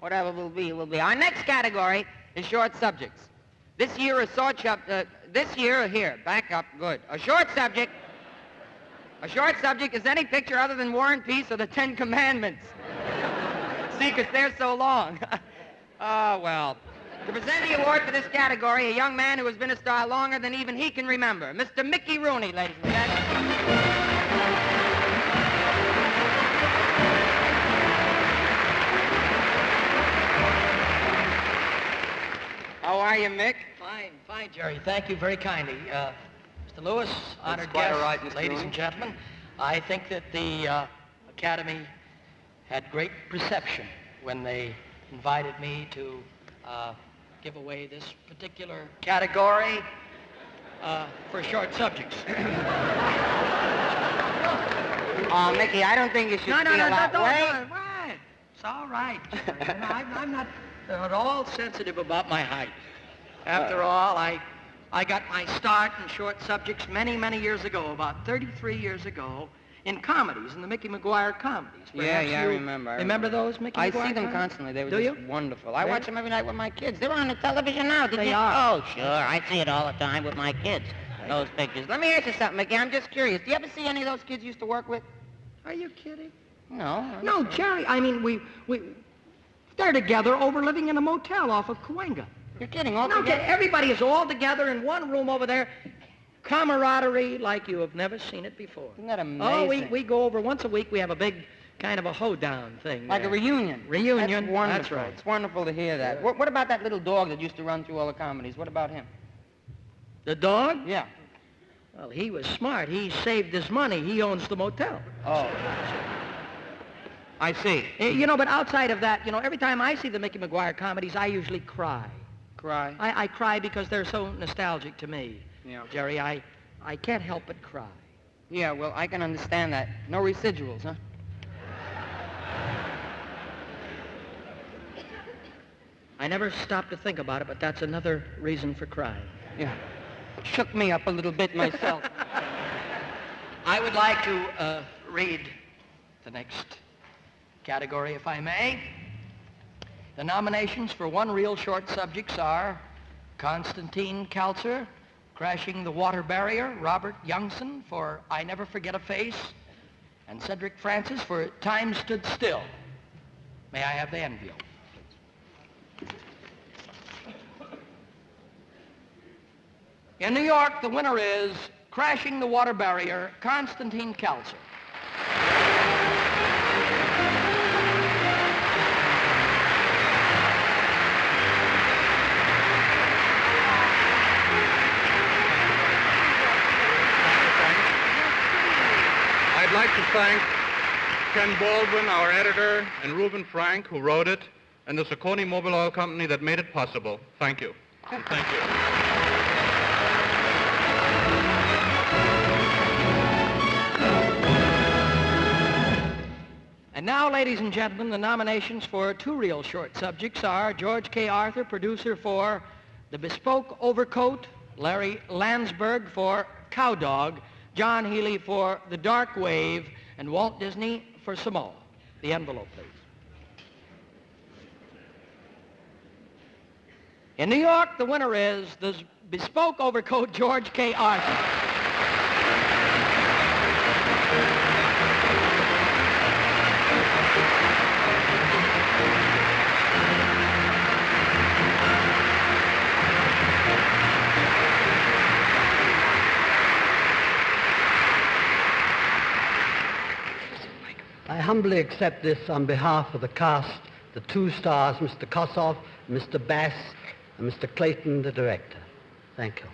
Whatever will be, will be. Our next category is short subjects. This year, here, back up, good. A short subject is any picture other than War and Peace or the Ten Commandments. See, because they're so long. Oh, well. To present the award for this category, a young man who has been a star longer than even he can remember, Mr. Mickey Rooney, ladies and gentlemen. How are you, Mick? Fine, Jerry. Thank you very kindly. Mr. Lewis, honored guests, ladies and gentlemen, I think that the Academy had great reception when they invited me to give away this particular category for short subjects. Oh, Mickey, I don't think you should feel that way. Right. It's all right, Jerry. I'm not at all sensitive about my height. After all, I got my start in short subjects many, many years ago, about 33 years ago, in comedies, in the Mickey Maguire comedies. Yeah, I remember. Remember those Mickey Maguire I see them comedies? constantly. They were Do just you? wonderful. I watch them every night with my kids. They're on the television now. They are. Oh, sure. I see it all the time with my kids. Those pictures. Let me ask you something, Mickey. I'm just curious. Do you ever see any of those kids you used to work with? Are you kidding? No. No, Jerry, I mean, they're together over living in a motel off of Cahuenga. You're kidding. All No, together? everybody is all together in one room over there. Camaraderie like you have never seen it before. Isn't that amazing? Oh, we go over once a week. We have a big kind of a hoedown thing. Like there. a reunion. Reunion. That's wonderful. That's right. It's wonderful to hear that. What about that little dog that used to run through all the comedies? What about him? The dog? Yeah. Well, he was smart. He saved his money. He owns the motel. Oh. I see. You know, but outside of that, you know, every time I see the Mickey Maguire comedies, I usually cry. Cry? I cry because they're so nostalgic to me. Yeah. Jerry, I can't help but cry. Yeah, well, I can understand that. No residuals, huh? I never stopped to think about it, but that's another reason for crying. Yeah. Shook me up a little bit myself. I would like to read the next category, if I may. The nominations for one real short subjects are Konstantin Kalser, Crashing the Water Barrier, Robert Youngson for I Never Forget a Face, and Cedric Francis for Time Stood Still. May I have the envelope? In New York, the winner is Crashing the Water Barrier, Konstantin Kalser. I'd like to thank Ken Baldwin, our editor, and Reuben Frank, who wrote it, and the Saucony Mobile Oil Company that made it possible. Thank you. Thank you. And now, ladies and gentlemen, the nominations for two real short subjects are George K. Arthur, producer for The Bespoke Overcoat, Larry Landsberg for Cowdog, John Healy for The Dark Wave, and Walt Disney for Samoa. The envelope, please. In New York, the winner is The Bespoke Overcoat, George K. Arthur. I humbly accept this on behalf of the cast, the two stars, Mr. Kossoff, Mr. Bass, and Mr. Clayton, the director. Thank you.